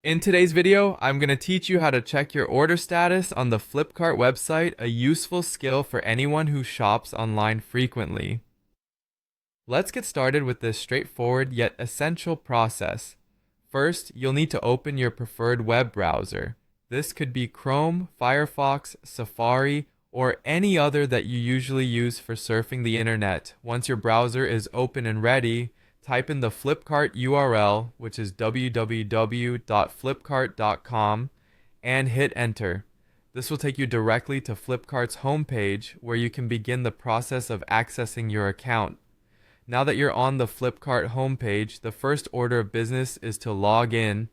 In today's video, I'm going to teach you how to check your order status on the Flipkart website, a useful skill for anyone who shops online frequently. Let's get started with this straightforward yet essential process. First, you'll need to open your preferred web browser. This could be Chrome, Firefox, Safari, or any other that you usually use for surfing the internet. Once your browser is open and ready, type in the Flipkart URL, which is www.flipkart.com, and hit enter. This will take you directly to Flipkart's homepage, where you can begin the process of accessing your account. Now that you're on the Flipkart homepage, the first order of business is to log in.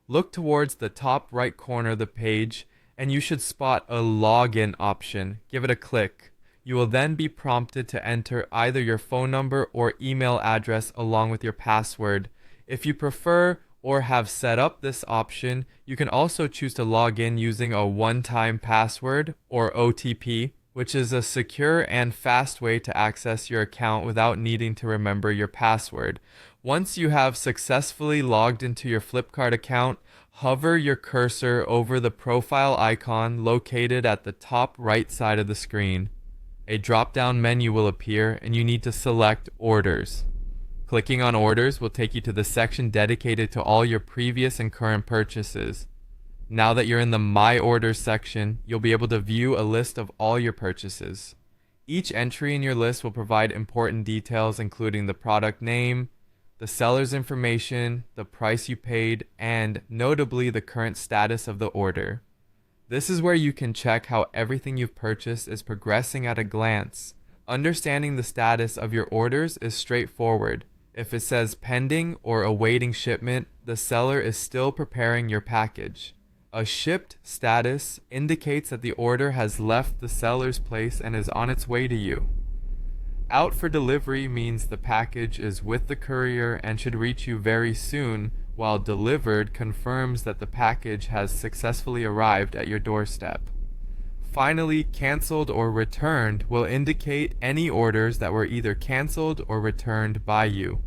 Look towards the top right corner of the page, and you should spot a login option. Give it a click. You will then be prompted to enter either your phone number or email address along with your password. If you prefer or have set up this option, you can also choose to log in using a one-time password or OTP, which is a secure and fast way to access your account without needing to remember your password. Once you have successfully logged into your Flipkart account, hover your cursor over the profile icon located at the top right side of the screen. A drop-down menu will appear and you need to select Orders. Clicking on Orders will take you to the section dedicated to all your previous and current purchases. Now that you're in the My Orders section, you'll be able to view a list of all your purchases. Each entry in your list will provide important details including the product name, the seller's information, the price you paid, and, notably, the current status of the order. This is where you can check how everything you've purchased is progressing at a glance. Understanding the status of your orders is straightforward. If it says pending or awaiting shipment, the seller is still preparing your package. A shipped status indicates that the order has left the seller's place and is on its way to you. Out for delivery means the package is with the courier and should reach you very soon, while delivered confirms that the package has successfully arrived at your doorstep. Finally, canceled or returned will indicate any orders that were either canceled or returned by you.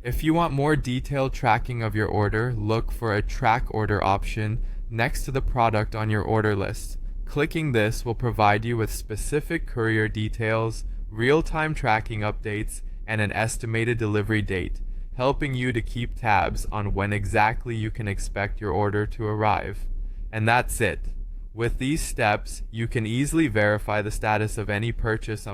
If you want more detailed tracking of your order, look for a track order option next to the product on your order list. Clicking this will provide you with specific courier details, real-time tracking updates, and an estimated delivery date, helping you to keep tabs on when exactly you can expect your order to arrive. And that's it. With these steps, you can easily verify the status of any purchase on